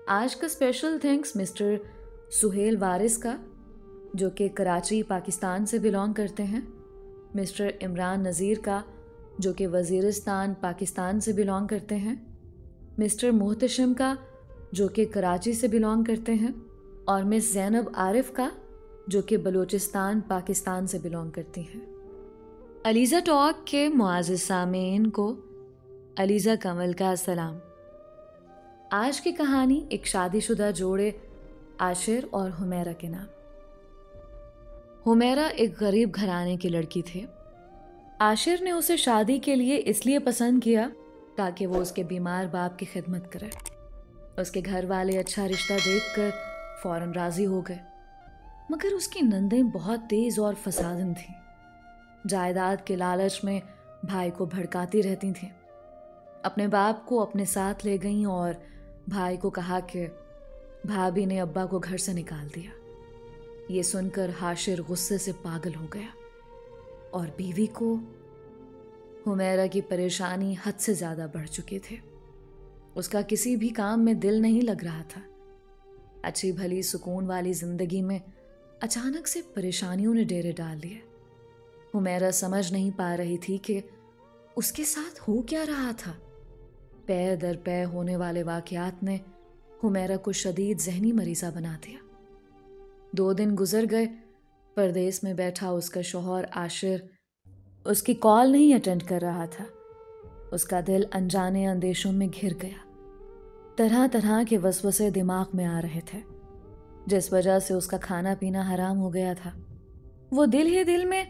आज का special thanks mister Suhail वारिस का, जो कि कराची पाकिस्तान से बिलोंग करते हैं, मिस्टर इमरान नज़ीर का, जो कि वज़ीरिस्तान पाकिस्तान से बिलोंग करते हैं, मिस्टर मोहतशम का, जो कि कराची से बिलोंग करते हैं, और मिस ज़ैनब आरिफ का, जो कि बलूचिस्तान पाकिस्तान से बिलोंग करती हैं। अलीज़ा टॉक के मुआज़िज़ सामीन को अलीज़ा कमल का सलाम। आज की कहानी एक शादीशुदा जोड़े आशिर और हुमैरा के नाम। हुमैरा एक गरीब घराने की लड़की थे। आशिर ने उसे शादी के लिए इसलिए पसंद किया ताकि वो उसके बीमार बाप की खिदमत करे। उसके घर वाले अच्छा रिश्ता देखकर फौरन राजी हो गए, मगर उसकी नंदें बहुत तेज और फसादन थीं। जायदाद के लालच में भाई को भड़काती रहती थीं। अपने बाप को अपने साथ ले गईं और भाई को कहा कि भाभी ने अब्बा को घर से निकाल दिया। ये सुनकर हाशिर गुस्से से पागल हो गया और बीवी को हुमैरा की परेशानी हद से ज़्यादा बढ़ चुकी थी। उसका किसी भी काम में दिल नहीं लग रहा था। अच्छी भली सुकून वाली जिंदगी में अचानक से परेशानियों ने डेरे डाल लिए। हुमैरा समझ नहीं पा रही थी कि उसके साथ हो क्या रहा था। पै दर पै होने वाले वाकयात ने हुमैरा को शदीद जहनी मरीज़ा बना दिया। 2 दिन गुजर गए। परदेश में बैठा उसका शौहर आशिर उसकी कॉल नहीं अटेंड कर रहा था। उसका दिल अनजाने अंदेशों में घिर गया। तरह तरह के वसवसे दिमाग में आ रहे थे, जिस वजह से उसका खाना पीना हराम हो गया था। वो दिल ही दिल में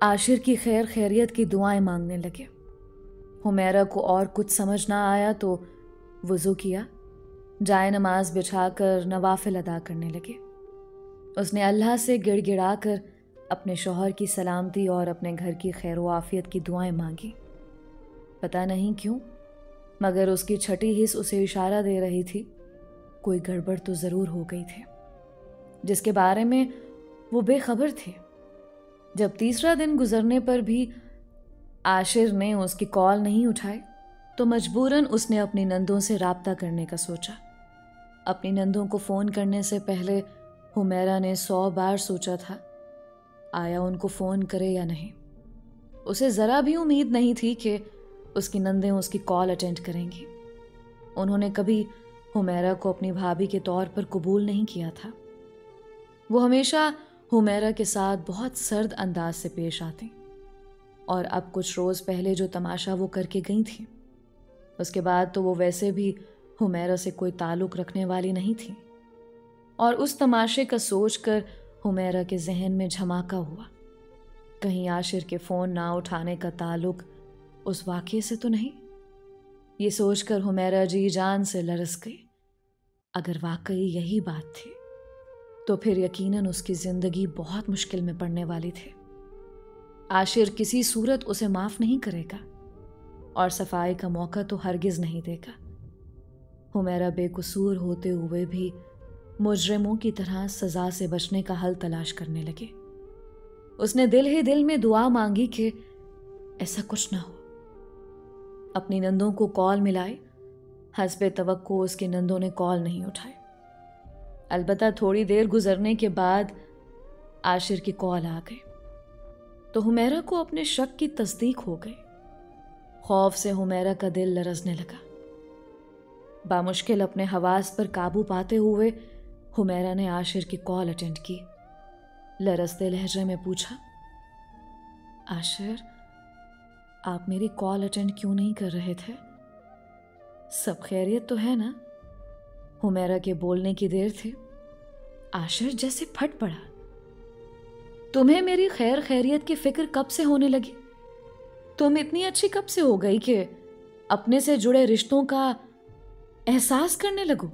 आशिर की खैर खैरियत की दुआएं मांगने लगे। हुमैरा को और कुछ समझ ना आया तो वुज़ू किया, जाए नमाज बिछाकर नवाफिल अदा करने लगे। उसने अल्लाह से गिड़गिड़ा कर अपने शौहर की सलामती और अपने घर की खैर व आफियत की दुआएं मांगी। पता नहीं क्यों, मगर उसकी छठी हिस्स उसे इशारा दे रही थी कोई गड़बड़ तो ज़रूर हो गई थी, जिसके बारे में वो बेखबर थे। जब तीसरा दिन गुजरने पर भी आशिर ने उसकी कॉल नहीं उठाई तो मजबूरन उसने अपनी नंदों से राब्ता करने का सोचा। अपनी नंदों को फ़ोन करने से पहले हुमैरा ने 100 बार सोचा था आया उनको फ़ोन करे या नहीं। उसे ज़रा भी उम्मीद नहीं थी कि उसकी नंदें उसकी कॉल अटेंड करेंगी। उन्होंने कभी हुमैरा को अपनी भाभी के तौर पर कबूल नहीं किया था। वो हमेशा हुमैरा के साथ बहुत सर्द अंदाज से पेश आती, और अब कुछ रोज़ पहले जो तमाशा वो करके गई थी, उसके बाद तो वो वैसे भी हुमैरा से कोई ताल्लुक़ रखने वाली नहीं थी। और उस तमाशे का सोचकर हुमैरा के जहन में झमाका हुआ, कहीं आशिर के फ़ोन ना उठाने का ताल्लुक़ उस वाक़ये से तो नहीं। ये सोचकर हुमैरा जी जान से लरस गई। अगर वाकई यही बात थी तो फिर यकीनन उसकी ज़िंदगी बहुत मुश्किल में पड़ने वाली थी। आशिर किसी सूरत उसे माफ़ नहीं करेगा और सफाई का मौका तो हरगिज़ नहीं देगा। हुमैरा बेकसूर होते हुए भी मुजरिमों की तरह सज़ा से बचने का हल तलाश करने लगे। उसने दिल ही दिल में दुआ मांगी कि ऐसा कुछ ना हो। अपनी नंदों को कॉल मिलाई, हस्बे तवक्को उसकी नंदों ने कॉल नहीं उठाई। अलबत्ता थोड़ी देर गुजरने के बाद आशिर की कॉल आ गई तो हुमैरा को अपने शक की तस्दीक हो गई। खौफ से हुमैरा का दिल लरजने लगा। बामुश्किल अपने हवास पर काबू पाते हुए हुमैरा ने आशिर की कॉल अटेंड की। लरजते लहजे में पूछा, आशिर, आप मेरी कॉल अटेंड क्यों नहीं कर रहे थे? सब खैरियत तो है ना? हुमैरा के बोलने की देर थी। आशिर जैसे फट पड़ा। तुम्हें मेरी खैर खैरियत की फिक्र कब से होने लगी? तुम इतनी अच्छी कब से हो गई कि अपने से जुड़े रिश्तों का एहसास करने लगो?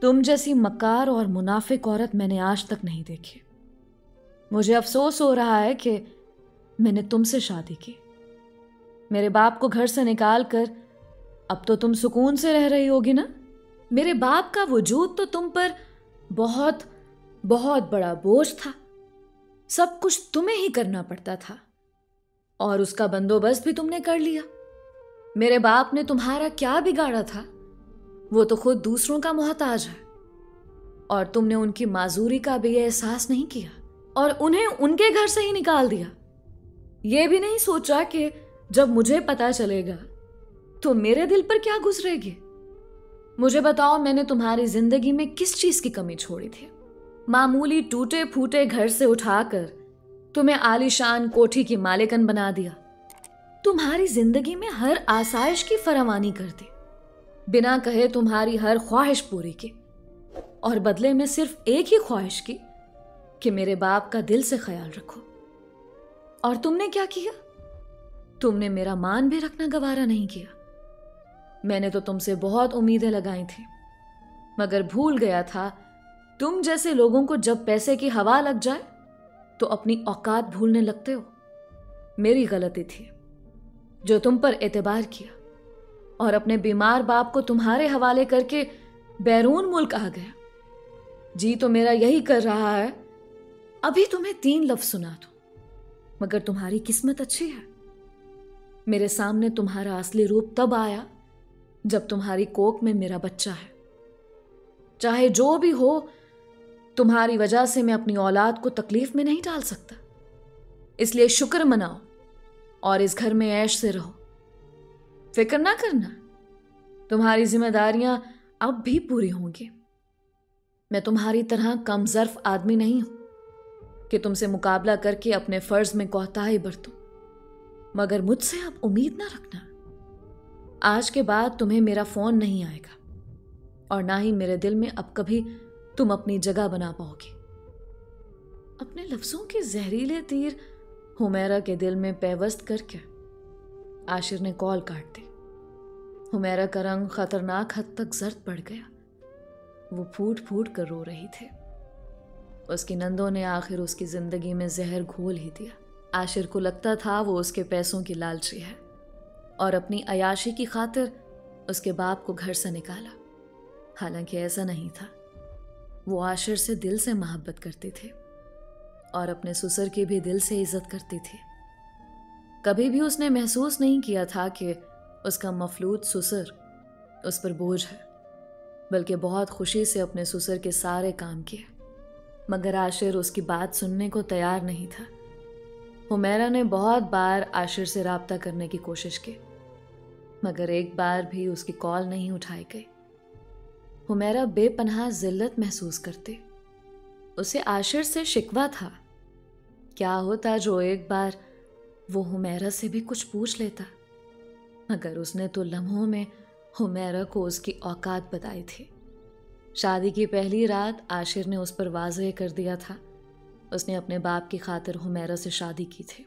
तुम जैसी मक्कार और मुनाफिक औरत मैंने आज तक नहीं देखी। मुझे अफसोस हो रहा है कि मैंने तुमसे शादी की। मेरे बाप को घर से निकाल कर अब तो तुम सुकून से रह रही होगी ना? मेरे बाप का वजूद तो तुम पर बहुत बहुत बड़ा बोझ था। सब कुछ तुम्हें ही करना पड़ता था और उसका बंदोबस्त भी तुमने कर लिया। मेरे बाप ने तुम्हारा क्या बिगाड़ा था? वो तो खुद दूसरों का मोहताज है और तुमने उनकी माजूरी का भी एहसास नहीं किया और उन्हें उनके घर से ही निकाल दिया। ये भी नहीं सोचा कि जब मुझे पता चलेगा तो मेरे दिल पर क्या गुजरेगी। मुझे बताओ, मैंने तुम्हारी जिंदगी में किस चीज की कमी छोड़ी थी? मामूली टूटे फूटे घर से उठाकर तुम्हें आलीशान कोठी की मालिकन बना दिया। तुम्हारी जिंदगी में हर आसाइश की फरावानी कर दी, बिना कहे तुम्हारी हर ख्वाहिश पूरी की, और बदले में सिर्फ एक ही ख्वाहिश की कि मेरे बाप का दिल से ख्याल रखो। और तुमने क्या किया? तुमने मेरा मान भी रखना गवारा नहीं किया। मैंने तो तुमसे बहुत उम्मीदें लगाई थी, मगर भूल गया था तुम जैसे लोगों को जब पैसे की हवा लग जाए तो अपनी औकात भूलने लगते हो। मेरी गलती थी जो तुम पर एतबार किया और अपने बीमार बाप को तुम्हारे हवाले करके बैरून मुल्क आ गया। जी तो मेरा यही कर रहा है अभी तुम्हें 3 लफ्ज सुना दूं, मगर तुम्हारी किस्मत अच्छी है। मेरे सामने तुम्हारा असली रूप तब आया जब तुम्हारी कोख में मेरा बच्चा है। चाहे जो भी हो, तुम्हारी वजह से मैं अपनी औलाद को तकलीफ में नहीं डाल सकता, इसलिए शुक्र मनाओ और इस घर में ऐश से रहो। फिक्र ना करना, तुम्हारी जिम्मेदारियां अब भी पूरी होंगी। मैं तुम्हारी तरह कम ज़र्फ आदमी नहीं हूं कि तुमसे मुकाबला करके अपने फर्ज में कोताही बरतूं, मगर मुझसे अब उम्मीद ना रखना। आज के बाद तुम्हें मेरा फोन नहीं आएगा और ना ही मेरे दिल में अब कभी तुम अपनी जगह बना पाओगे। अपने लफ्जों के जहरीले तीर हुमैरा के दिल में पैवस्त करके आशिर ने कॉल काट दी। हुमैरा का रंग खतरनाक हद तक जर्द पड़ गया। वो फूट फूट कर रो रही थी। उसकी नंदों ने आखिर उसकी जिंदगी में जहर घोल ही दिया। आशिर को लगता था वो उसके पैसों की लालची है और अपनी अयाशी की खातिर उसके बाप को घर से निकाला। हालांकि ऐसा नहीं था। वो आशिर से दिल से मोहब्बत करती थी और अपने ससुर की भी दिल से इज्जत करती थी। कभी भी उसने महसूस नहीं किया था कि उसका मफलूत ससुर उस पर बोझ है, बल्कि बहुत खुशी से अपने ससुर के सारे काम किए। मगर आशिर उसकी बात सुनने को तैयार नहीं था। हुमैरा ने बहुत बार आशिर से राब्ता करने की कोशिश की, मगर एक बार भी उसकी कॉल नहीं उठाई गई। हुमैरा बेपनाह जिल्लत महसूस करती। उसे आशिर से शिकवा था। क्या होता जो एक बार वो हुमैरा से भी कुछ पूछ लेता, मगर उसने तो लम्हों में हुमैरा को उसकी औकात बताई थी। शादी की पहली रात आशिर ने उस पर वाज़ेह कर दिया था उसने अपने बाप की खातिर हुमैरा से शादी की थी।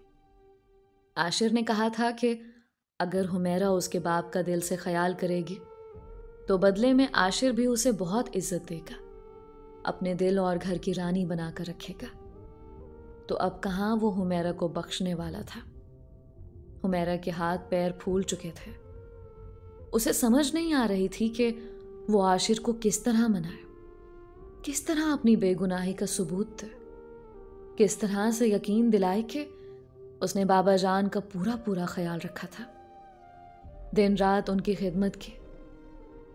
आशिर ने कहा था कि अगर हुमैरा उसके बाप का दिल से ख्याल करेगी तो बदले में आशिर भी उसे बहुत इज्जत देगा, अपने दिल और घर की रानी बनाकर रखेगा। तो अब कहाँ वो हुमैरा को बख्शने वाला था। हुमैरा के हाथ पैर फूल चुके थे। उसे समझ नहीं आ रही थी कि वो आशिर को किस तरह मनाए, किस तरह अपनी बेगुनाही का सबूत दे, किस तरह से यकीन दिलाए कि उसने बाबा जान का पूरा पूरा ख्याल रखा था, दिन रात उनकी खिदमत की।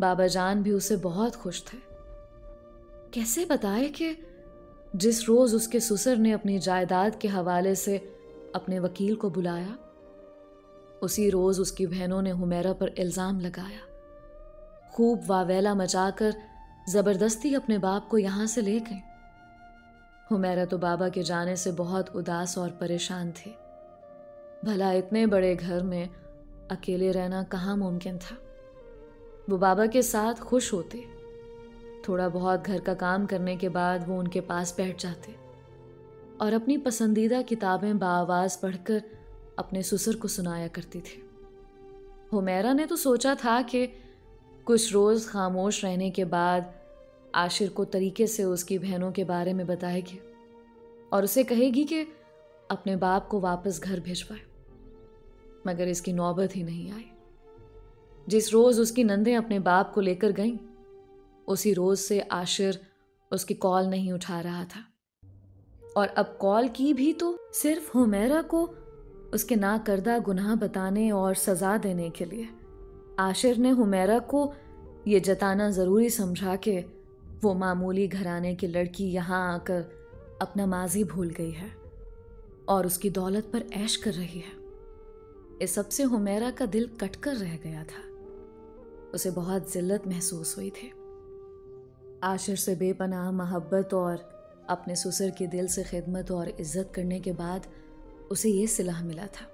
बाबा जान भी उससे बहुत खुश थे। कैसे बताए कि जिस रोज उसके ससुर ने अपनी जायदाद के हवाले से अपने वकील को बुलाया, उसी रोज उसकी बहनों ने हुमैरा पर इल्जाम लगाया, खूब वावेला मचाकर जबरदस्ती अपने बाप को यहां से ले गई। हुमैरा तो बाबा के जाने से बहुत उदास और परेशान थी। भला इतने बड़े घर में अकेले रहना कहाँ मुमकिन था। वो बाबा के साथ खुश होते, थोड़ा बहुत घर का काम करने के बाद वो उनके पास बैठ जाते और अपनी पसंदीदा किताबें बाआवाज़ पढ़कर अपने ससुर को सुनाया करती थी। हुमैरा ने तो सोचा था कि कुछ रोज़ खामोश रहने के बाद आशिर को तरीके से उसकी बहनों के बारे में बताएगी और उसे कहेगी कि अपने बाप को वापस घर भिजवाए, मगर इसकी नौबत ही नहीं आई। जिस रोज़ उसकी नंदें अपने बाप को लेकर गईं, उसी रोज़ से आशिर उसकी कॉल नहीं उठा रहा था और अब कॉल की भी तो सिर्फ हुमैरा को उसके नाकर्दा गुनाह बताने और सज़ा देने के लिए। आशिर ने हुमैरा को ये जताना ज़रूरी समझा कि वो मामूली घराने की लड़की यहाँ आकर अपना माजी भूल गई है और उसकी दौलत पर ऐश कर रही है। इस सब से हुमैरा का दिल कटकर रह गया था। उसे बहुत जिल्लत महसूस हुई थी। आशिर से बेपनाह मोहब्बत और अपने ससुर के दिल से खिदमत और इज्जत करने के बाद उसे ये सिला मिला था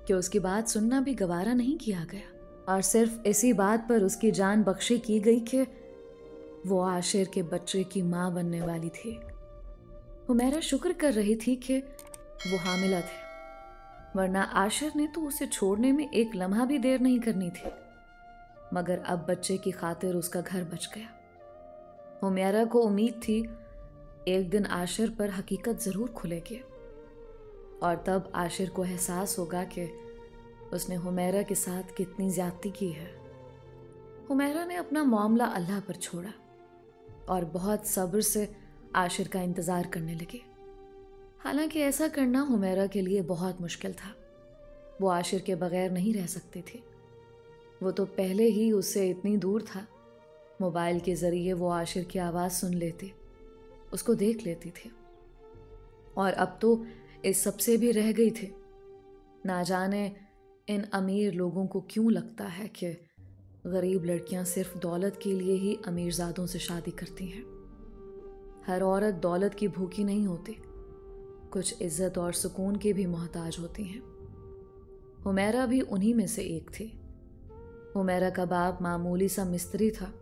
कि उसकी बात सुनना भी गवारा नहीं किया गया और सिर्फ इसी बात पर उसकी जान बख्शी की गई कि वो आशिर के बच्चे की माँ बनने वाली थी। हुमैरा शुक्र कर रही थी कि वो हामिला थे, वरना आशिर ने तो उसे छोड़ने में एक लम्हा भी देर नहीं करनी थी। मगर अब बच्चे की खातिर उसका घर बच गया। हुमैरा को उम्मीद थी एक दिन आशिर पर हकीकत ज़रूर खुलेगी और तब आशिर को एहसास होगा कि उसने हुमैरा के साथ कितनी ज्यादती की है। हुमैरा ने अपना मामला अल्लाह पर छोड़ा और बहुत सब्र से आशिर का इंतज़ार करने लगी। हालांकि ऐसा करना हुमैरा के लिए बहुत मुश्किल था। वो आशिर के बगैर नहीं रह सकती थी। वो तो पहले ही उससे इतनी दूर था। मोबाइल के ज़रिए वो आशिर की आवाज़ सुन लेती, उसको देख लेती थी और अब तो इस सब से भी रह गई थी। ना जाने इन अमीर लोगों को क्यों लगता है कि गरीब लड़कियां सिर्फ दौलत के लिए ही अमीरजादों से शादी करती हैं। हर औरत दौलत की भूखी नहीं होती, कुछ इज्जत और सुकून की भी मोहताज होती हैं। हुमैरा भी उन्हीं में से एक थी। हुमैरा का बाप मामूली सा मिस्त्री था,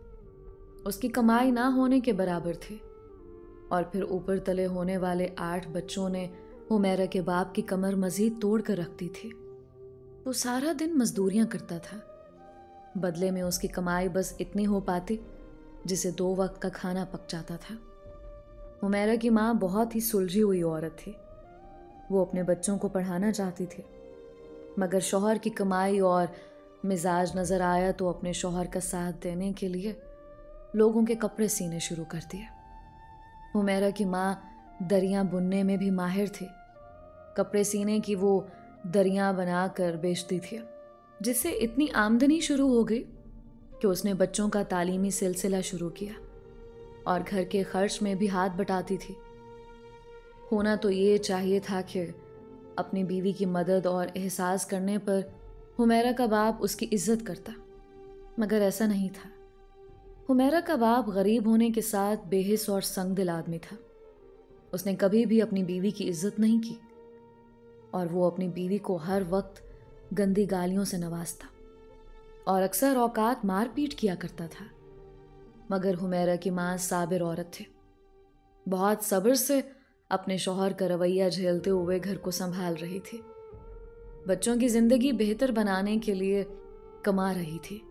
उसकी कमाई ना होने के बराबर थी और फिर ऊपर तले होने वाले 8 बच्चों ने हुमैरा के बाप की कमर मजीद तोड़ कर रखती थी। वो सारा दिन मजदूरियां करता था, बदले में उसकी कमाई बस इतनी हो पाती जिसे 2 वक्त का खाना पक जाता था। हुमैरा की माँ बहुत ही सुलझी हुई औरत थी। वो अपने बच्चों को पढ़ाना चाहती थी, मगर शौहर की कमाई और मिजाज नज़र आया तो अपने शौहर का साथ देने के लिए लोगों के कपड़े सीने शुरू कर दिए। हुमैरा की माँ दरियाँ बुनने में भी माहिर थी। कपड़े सीने की वो दरियाँ बनाकर बेचती थी, जिससे इतनी आमदनी शुरू हो गई कि उसने बच्चों का तालीमी सिलसिला शुरू किया और घर के खर्च में भी हाथ बटाती थी। होना तो ये चाहिए था कि अपनी बीवी की मदद और एहसास करने पर हुमैरा का बाप उसकी इज्जत करता, मगर ऐसा नहीं था। हुमैरा का बाप गरीब होने के साथ बेहिस और संगदिल आदमी था। उसने कभी भी अपनी बीवी की इज्जत नहीं की और वो अपनी बीवी को हर वक्त गंदी गालियों से नवाजता और अक्सर औकात मार पीट किया करता था। मगर हुमैरा की माँ साबिर औरत थी, बहुत सब्र से अपने शौहर का रवैया झेलते हुए घर को संभाल रही थी। बच्चों की जिंदगी बेहतर बनाने के लिए कमा रही थी,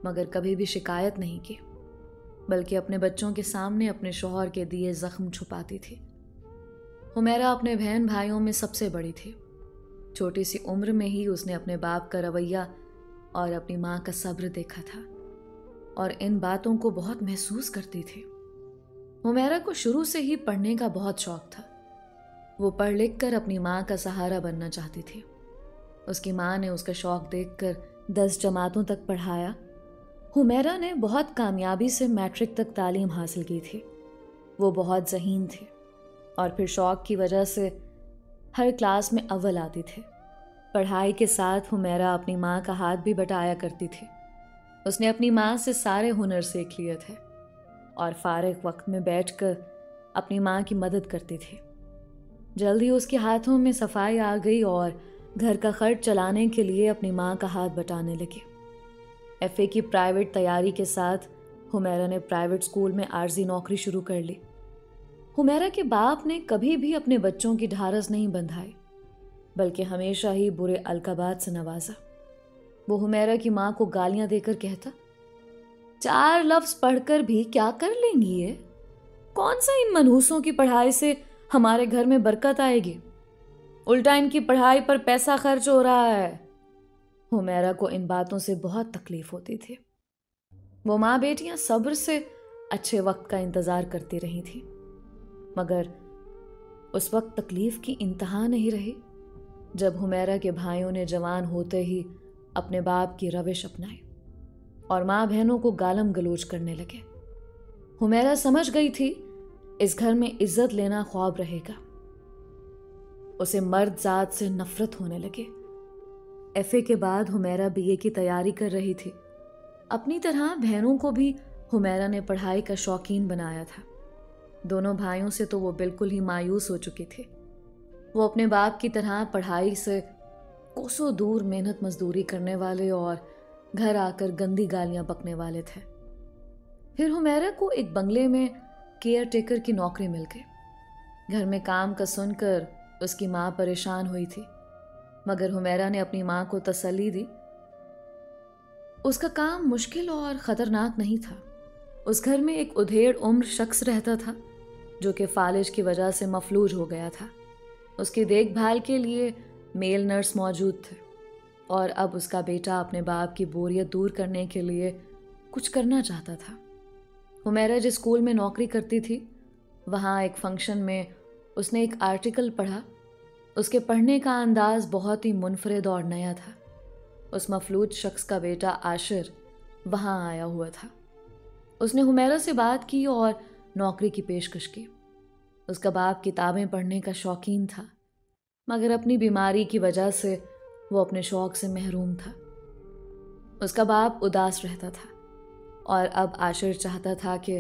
मगर कभी भी शिकायत नहीं की, बल्कि अपने बच्चों के सामने अपने शौहर के दिए जख्म छुपाती थी। हुमैरा अपने बहन भाइयों में सबसे बड़ी थी। छोटी सी उम्र में ही उसने अपने बाप का रवैया और अपनी माँ का सब्र देखा था और इन बातों को बहुत महसूस करती थी। हुमैरा को शुरू से ही पढ़ने का बहुत शौक था। वो पढ़ लिख कर अपनी माँ का सहारा बनना चाहती थी। उसकी माँ ने उसका शौक देखकर 10 जमातों तक पढ़ाया। हुमैरा ने बहुत कामयाबी से मैट्रिक तक तालीम हासिल की थी। वो बहुत ज़हीन थी और फिर शौक की वजह से हर क्लास में अव्वल आती थी। पढ़ाई के साथ हुमैरा अपनी माँ का हाथ भी बटाया करती थी। उसने अपनी माँ से सारे हुनर सीख लिए थे और फारिग वक्त में बैठकर अपनी माँ की मदद करती थी। जल्दी उसके हाथों में सफाई आ गई और घर का खर्च चलाने के लिए अपनी माँ का हाथ बटाने लगी। एफए की प्राइवेट तैयारी के साथ हुमैरा ने प्राइवेट स्कूल में आर्जी नौकरी शुरू कर ली। हुमैरा के बाप ने कभी भी अपने बच्चों की ढारस नहीं बंधाई, बल्कि हमेशा ही बुरे अलकाबात से नवाजा। वो हुमैरा की माँ को गालियां देकर कहता, 4 लफ्ज पढ़कर भी क्या कर लेंगी ये? कौन सा इन मनहूसों की पढ़ाई से हमारे घर में बरकत आएगी? उल्टा इनकी पढ़ाई पर पैसा खर्च हो रहा है। हुमैरा को इन बातों से बहुत तकलीफ होती थी। वो माँ बेटियां सब्र से अच्छे वक्त का इंतजार करती रही थी, मगर उस वक्त तकलीफ की इंतहा नहीं रही जब हुमैरा के भाइयों ने जवान होते ही अपने बाप की रविश अपनाई। और माँ बहनों को गालम गलोच करने लगे। हुमैरा समझ गई थी इस घर में इज्जत लेना ख्वाब रहेगा। उसे मर्द जात से नफरत होने लगे। एफए के बाद हुमैरा बीए की तैयारी कर रही थी। अपनी तरह बहनों को भी हुमैरा ने पढ़ाई का शौकीन बनाया था। दोनों भाइयों से तो वो बिल्कुल ही मायूस हो चुकी थी। वो अपने बाप की तरह पढ़ाई से कोसों दूर मेहनत मजदूरी करने वाले और घर आकर गंदी गालियां बकने वाले थे। फिर हुमैरा को एक बंगले में केयर टेकर की नौकरी मिल गई। घर में काम का सुनकर उसकी माँ परेशान हुई थी, मगर हुमैरा ने अपनी माँ को तसल्ली दी। उसका काम मुश्किल और ख़तरनाक नहीं था। उस घर में एक उधेड़ उम्र शख्स रहता था जो कि फालिज की वजह से मफलूज हो गया था। उसकी देखभाल के लिए मेल नर्स मौजूद थे और अब उसका बेटा अपने बाप की बोरियत दूर करने के लिए कुछ करना चाहता था। हुमैरा जिस स्कूल में नौकरी करती थी, वहाँ एक फंक्शन में उसने एक आर्टिकल पढ़ा। उसके पढ़ने का अंदाज बहुत ही मुनफरिद और नया था। उस मफलूज शख्स का बेटा आशिर वहाँ आया हुआ था। उसने हुमैरा से बात की और नौकरी की पेशकश की। उसका बाप किताबें पढ़ने का शौकीन था, मगर अपनी बीमारी की वजह से वो अपने शौक से महरूम था। उसका बाप उदास रहता था और अब आशिर चाहता था कि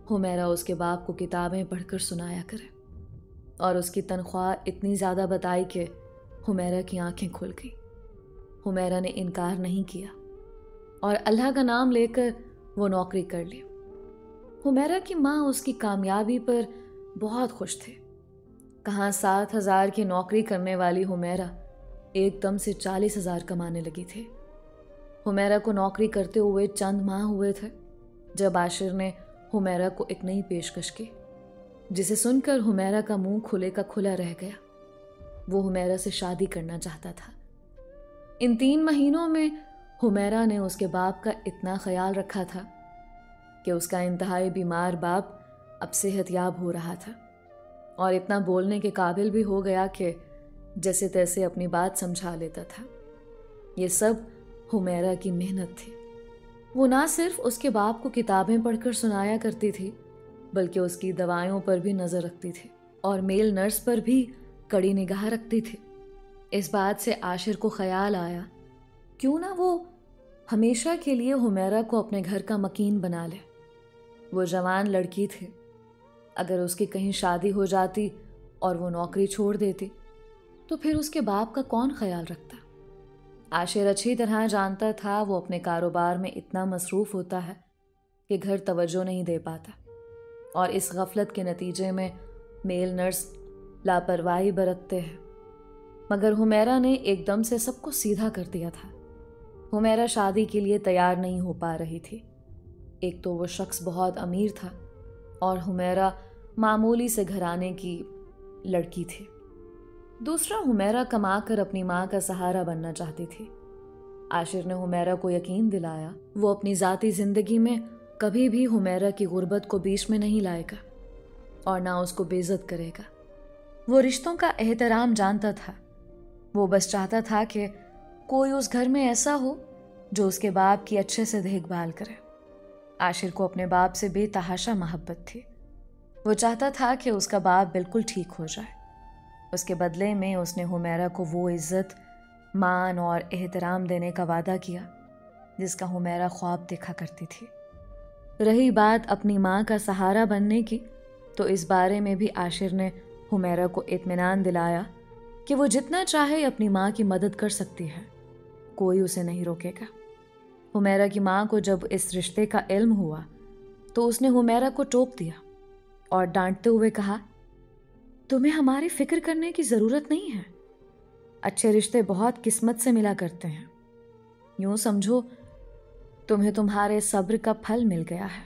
हुमैरा उसके बाप को किताबें पढ़कर सुनाया करे, और उसकी तनख्वाह इतनी ज़्यादा बताई कि हुमैरा की आंखें खुल गई। हुमैरा ने इनकार नहीं किया और अल्लाह का नाम लेकर वो नौकरी कर ली। हुमैरा की माँ उसकी कामयाबी पर बहुत खुश थे। कहाँ 7,000 की नौकरी करने वाली हुमैरा एकदम से 40,000 कमाने लगी थी। हुमैरा को नौकरी करते हुए चंद माह हुए थे जब आशिर ने हुमैरा को एक नई पेशकश की, जिसे सुनकर हुमैरा का मुंह खुले का खुला रह गया। वो हुमैरा से शादी करना चाहता था। इन 3 महीनों में हुमैरा ने उसके बाप का इतना ख्याल रखा था कि उसका इंतहाई बीमार बाप अब सेहतयाब हो रहा था और इतना बोलने के काबिल भी हो गया कि जैसे तैसे अपनी बात समझा लेता था। ये सब हुमैरा की मेहनत थी। वो ना सिर्फ उसके बाप को किताबें पढ़कर सुनाया करती थी, बल्कि उसकी दवाइयों पर भी नज़र रखती थी और मेल नर्स पर भी कड़ी निगाह रखती थी। इस बात से आशिर को ख्याल आया, क्यों ना वो हमेशा के लिए हुमैरा को अपने घर का मकीन बना ले। वो जवान लड़की थी, अगर उसकी कहीं शादी हो जाती और वो नौकरी छोड़ देती तो फिर उसके बाप का कौन ख्याल रखता। आशिर अच्छी तरह जानता था वो अपने कारोबार में इतना मसरूफ़ होता है कि घर तवज्जो नहीं दे पाता, और इस गफलत के नतीजे में मेल नर्स लापरवाही बरतते हैं। मगर हुमैरा ने एकदम से सबको सीधा कर दिया था। हुमैरा शादी के लिए तैयार नहीं हो पा रही थी। एक तो वो शख्स बहुत अमीर था और हुमैरा मामूली से घराने की लड़की थी। दूसरा, हुमैरा कमाकर अपनी माँ का सहारा बनना चाहती थी। आशिर ने हुमैरा को यकीन दिलाया वो अपनी ज़ाती ज़िंदगी में कभी भी हुमैरा की गुर्बत को बीच में नहीं लाएगा और ना उसको बेइज्जत करेगा। वो रिश्तों का एहतराम जानता था। वो बस चाहता था कि कोई उस घर में ऐसा हो जो उसके बाप की अच्छे से देखभाल करे। आशिर को अपने बाप से बेतहाशा मोहब्बत थी। वो चाहता था कि उसका बाप बिल्कुल ठीक हो जाए। उसके बदले में उसने हुमैरा को वो इज्जत, मान और एहतराम देने का वादा किया जिसका हुमैरा ख्वाब देखा करती थी। रही बात अपनी माँ का सहारा बनने की, तो इस बारे में भी आशिर ने हुमैरा को इत्मीनान दिलाया कि वो जितना चाहे अपनी माँ की मदद कर सकती है, कोई उसे नहीं रोकेगा। हुमैरा की माँ को जब इस रिश्ते का इल्म हुआ तो उसने हुमैरा को टोक दिया और डांटते हुए कहा, तुम्हें हमारी फिक्र करने की ज़रूरत नहीं है। अच्छे रिश्ते बहुत किस्मत से मिला करते हैं। यूं समझो तुम्हें तुम्हारे सब्र का फल मिल गया है।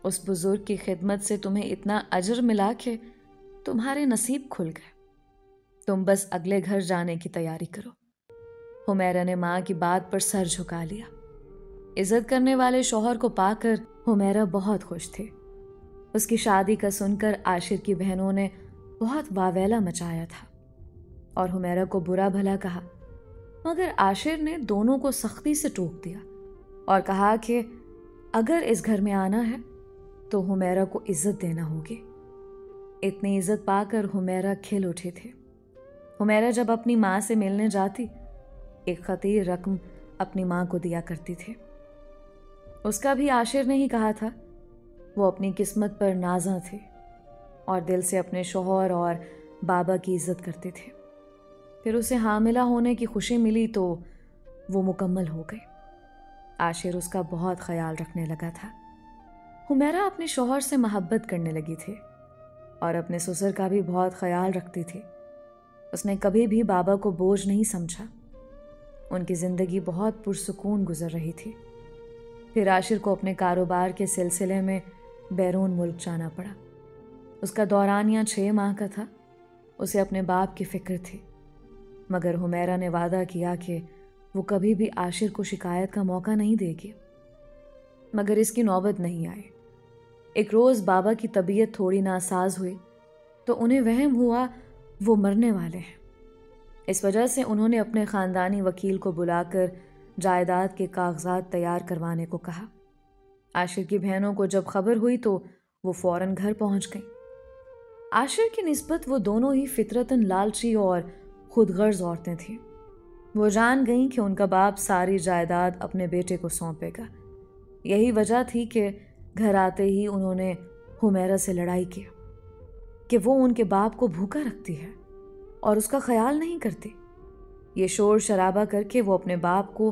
उस बुजुर्ग की खिदमत से तुम्हें इतना अजर मिला कि तुम्हारे नसीब खुल गए। तुम बस अगले घर जाने की तैयारी करो। हुमैरा ने माँ की बात पर सर झुका लिया। इज्जत करने वाले शौहर को पाकर हुमैरा बहुत खुश थी। उसकी शादी का सुनकर आशिर की बहनों ने बहुत वावेला मचाया था और हुमैरा को बुरा भला कहा, मगर आशिर ने दोनों को सख्ती से टोक दिया और कहा कि अगर इस घर में आना है तो हुमैरा को इज्जत देना होगी। इतनी इज्जत पाकर हुमैरा खिल उठी थी। हुमैरा जब अपनी माँ से मिलने जाती, एक खतीर रकम अपनी माँ को दिया करती थी। उसका भी आशिर ने ही कहा था। वो अपनी किस्मत पर नाज़ा थी और दिल से अपने शौहर और बाबा की इज्जत करते थे। फिर उसे हामिला होने की खुशी मिली तो वो मुकम्मल हो गई। आशिर उसका बहुत ख्याल रखने लगा था। हुमैरा अपने शौहर से मोहब्बत करने लगी थी और अपने ससुर का भी बहुत ख्याल रखती थी। उसने कभी भी बाबा को बोझ नहीं समझा। उनकी ज़िंदगी बहुत पुरसुकून गुजर रही थी। फिर आशिर को अपने कारोबार के सिलसिले में बैरून मुल्क जाना पड़ा। उसका दौरानिया 6 माह का था। उसे अपने बाप की फ़िक्र थी, मगर हुमैरा ने वादा किया कि वो कभी भी आशिर को शिकायत का मौका नहीं देगी। मगर इसकी नौबत नहीं आई। एक रोज़ बाबा की तबीयत थोड़ी नासाज हुई तो उन्हें वहम हुआ वो मरने वाले हैं। इस वजह से उन्होंने अपने ख़ानदानी वकील को बुलाकर जायदाद के कागजात तैयार करवाने को कहा। आशिर की बहनों को जब खबर हुई तो वो फ़ौरन घर पहुंच गईं। आशिर की निस्बत वो दोनों ही फितरतन लालची और खुदगर्ज औरतें थीं। वो जान गईं कि उनका बाप सारी जायदाद अपने बेटे को सौंपेगा। यही वजह थी कि घर आते ही उन्होंने हुमैरा से लड़ाई की कि वो उनके बाप को भूखा रखती है और उसका ख्याल नहीं करती। ये शोर शराबा करके वो अपने बाप को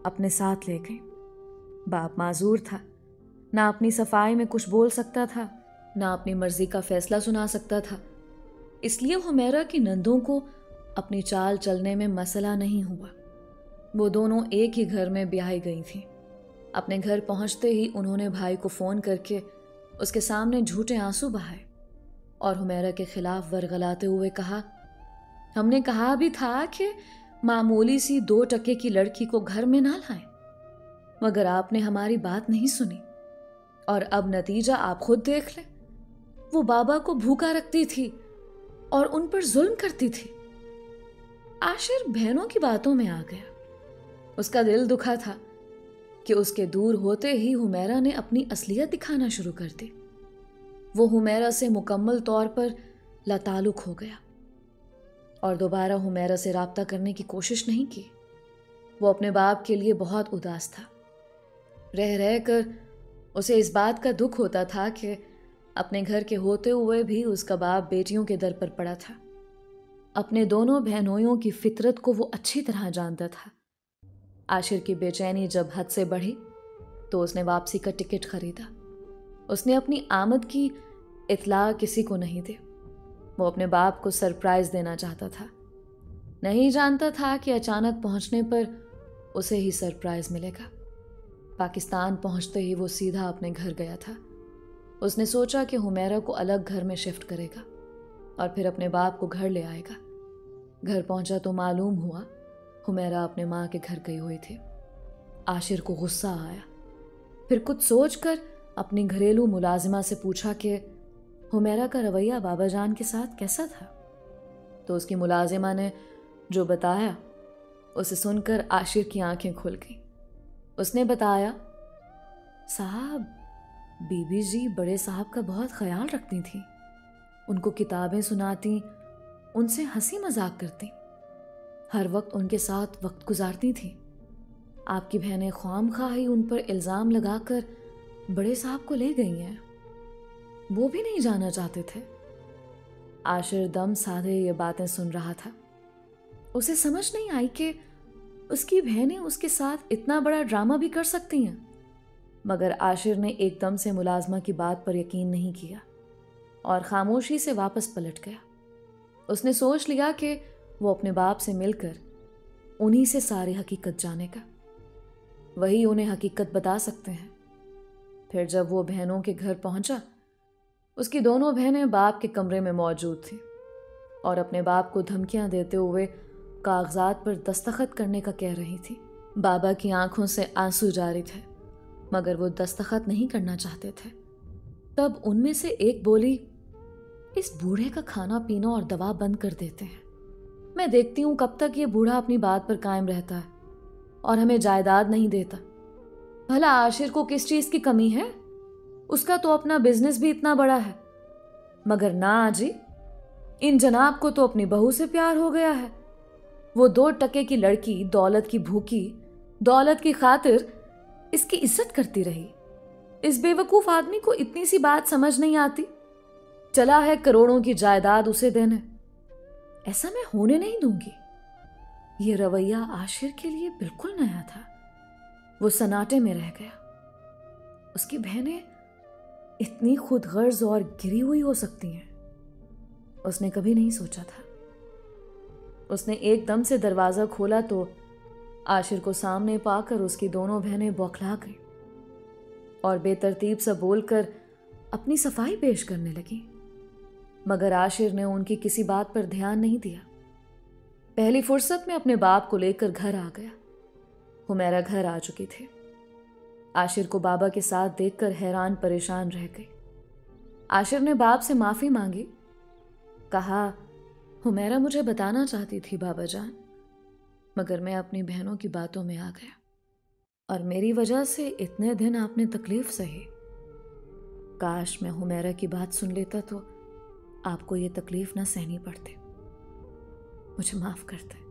अपने साथ ले गई। बाप माजूर था, ना अपनी सफाई में कुछ बोल सकता था, ना अपनी मर्जी का फैसला सुना सकता था। इसलिए हुमैरा की नंदों को अपनी चाल चलने में मसला नहीं हुआ। वो दोनों एक ही घर में ब्याही गई थीं। अपने घर पहुंचते ही उन्होंने भाई को फ़ोन करके उसके सामने झूठे आंसू बहाए और हुमैरा के खिलाफ वरगलाते हुए कहा, हमने कहा भी था कि मामूली सी 2 टके की लड़की को घर में ना लाएं, मगर आपने हमारी बात नहीं सुनी और अब नतीजा आप खुद देख लें। वो बाबा को भूखा रखती थी और उन पर जुल्म करती थी। आशिर बहनों की बातों में आ गया। उसका दिल दुखा था कि उसके दूर होते ही हुमैरा ने अपनी असलियत दिखाना शुरू कर दी। वो हुमैरा से मुकम्मल तौर पर लाताल्लुक हो गया और दोबारा हुमैरा से राब्ता करने की कोशिश नहीं की। वो अपने बाप के लिए बहुत उदास था। रह रह कर उसे इस बात का दुख होता था कि अपने घर के होते हुए भी उसका बाप बेटियों के दर पर पड़ा था। अपने दोनों बहनोइयों की फितरत को वो अच्छी तरह जानता था। आशिर की बेचैनी जब हद से बढ़ी तो उसने वापसी का टिकट खरीदा। उसने अपनी आमद की इत्ला किसी को नहीं दी। वो अपने बाप को सरप्राइज देना चाहता था। नहीं जानता था कि अचानक पहुंचने पर उसे ही सरप्राइज मिलेगा। पाकिस्तान पहुंचते ही वो सीधा अपने घर गया था। उसने सोचा कि हुमैरा को अलग घर में शिफ्ट करेगा और फिर अपने बाप को घर ले आएगा। घर पहुंचा तो मालूम हुआ हुमैरा अपने माँ के घर गई हुई थी। आशिर को गुस्सा आया। फिर कुछ सोचकर अपनी घरेलू मुलाजिमा से पूछा कि हुमैरा का रवैया बाबा जान के साथ कैसा था। तो उसकी मुलाजिमा ने जो बताया उसे सुनकर आशिर की आंखें खुल गईं। उसने बताया, साहब, बीबी जी बड़े साहब का बहुत ख्याल रखती थी। उनको किताबें सुनाती, उनसे हंसी मजाक करती, हर वक्त उनके साथ वक्त गुजारती थी। आपकी बहनें ख्वामख्वाह ही उन पर इल्ज़ाम लगाकर बड़े साहब को ले गई हैं। वो भी नहीं जाना चाहते थे। आशिर दम साधे ये बातें सुन रहा था। उसे समझ नहीं आई कि उसकी बहनें उसके साथ इतना बड़ा ड्रामा भी कर सकती हैं। मगर आशिर ने एकदम से मुलाजमा की बात पर यकीन नहीं किया और खामोशी से वापस पलट गया। उसने सोच लिया कि वो अपने बाप से मिलकर उन्हीं से सारी हकीकत जानेगा। वही उन्हें हकीकत बता सकते हैं। फिर जब वो बहनों के घर पहुंचा, उसकी दोनों बहनें बाप के कमरे में मौजूद थीं और अपने बाप को धमकियां देते हुए कागजात पर दस्तखत करने का कह रही थी। बाबा की आंखों से आंसू जारी थे, मगर वो दस्तखत नहीं करना चाहते थे। तब उनमें से एक बोली, इस बूढ़े का खाना पीना और दवा बंद कर देते हैं। मैं देखती हूँ कब तक ये बूढ़ा अपनी बात पर कायम रहता है और हमें जायदाद नहीं देता। भला आशिर को किस चीज की कमी है? उसका तो अपना बिजनेस भी इतना बड़ा है। मगर ना आजी, इन जनाब को तो अपनी बहू से प्यार हो गया है। वो 2 टके की लड़की, दौलत की भूखी, दौलत की खातिर इसकी इज्जत करती रही। इस बेवकूफ आदमी को इतनी सी बात समझ नहीं आती। चला है करोड़ों की जायदाद उसे देने। ऐसा मैं होने नहीं दूंगी। ये रवैया आशिर के लिए बिल्कुल नया था। वो सन्नाटे में रह गया। उसकी बहनें इतनी खुदगर्ज और गिरी हुई हो सकती हैं, उसने कभी नहीं सोचा था। उसने एकदम से दरवाजा खोला तो आशिर को सामने पाकर उसकी दोनों बहनें बौखला गईं और बेतरतीब सा बोलकर अपनी सफाई पेश करने लगी। मगर आशिर ने उनकी किसी बात पर ध्यान नहीं दिया। पहली फुर्सत में अपने बाप को लेकर घर आ गया। हुमैरा घर आ चुकी थी। आशिर को बाबा के साथ देखकर हैरान परेशान रह गई। आशिर ने बाप से माफी मांगी। कहा, हुमैरा मुझे बताना चाहती थी बाबा जान, मगर मैं अपनी बहनों की बातों में आ गया और मेरी वजह से इतने दिन आपने तकलीफ सही। काश मैं हुमैरा की बात सुन लेता तो आपको ये तकलीफ ना सहनी पड़ती। मुझे माफ कर दे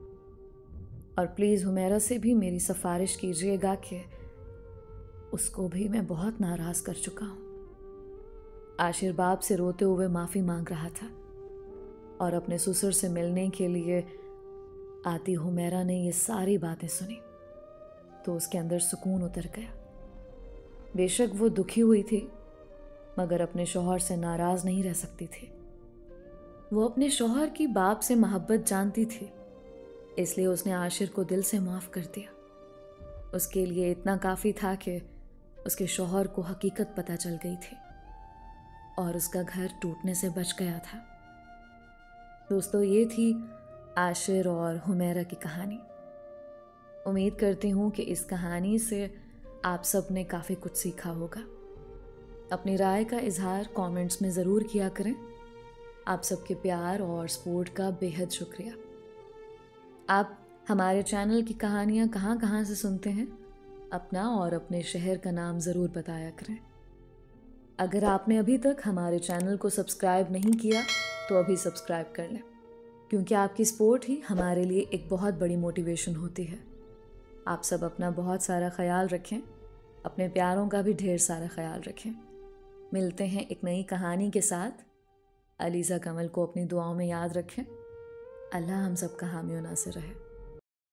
और प्लीज हुमैरा से भी मेरी सिफारिश कीजिएगा कि उसको भी मैं बहुत नाराज कर चुका हूं। आशिर बाप से रोते हुए माफी मांग रहा था और अपने ससुर से मिलने के लिए आती हुमैरा ने ये सारी बातें सुनी तो उसके अंदर सुकून उतर गया। बेशक वो दुखी हुई थी, मगर अपने शौहर से नाराज नहीं रह सकती थी। वो अपने शौहर की बाप से मोहब्बत जानती थी, इसलिए उसने आशिर को दिल से माफ कर दिया। उसके लिए इतना काफी था कि उसके शौहर को हकीकत पता चल गई थी और उसका घर टूटने से बच गया था। दोस्तों, ये थी आशिर और हुमैरा की कहानी। उम्मीद करती हूँ कि इस कहानी से आप सब ने काफ़ी कुछ सीखा होगा। अपनी राय का इजहार कमेंट्स में ज़रूर किया करें। आप सबके प्यार और सपोर्ट का बेहद शुक्रिया। आप हमारे चैनल की कहानियाँ कहाँ कहाँ से सुनते हैं, अपना और अपने शहर का नाम ज़रूर बताया करें। अगर आपने अभी तक हमारे चैनल को सब्सक्राइब नहीं किया तो अभी सब्सक्राइब कर लें, क्योंकि आपकी सपोर्ट ही हमारे लिए एक बहुत बड़ी मोटिवेशन होती है। आप सब अपना बहुत सारा ख्याल रखें, अपने प्यारों का भी ढेर सारा ख्याल रखें। मिलते हैं एक नई कहानी के साथ। अलीज़ा कमल को अपनी दुआओं में याद रखें। अल्लाह हम सब का हामी और नासिर रहे।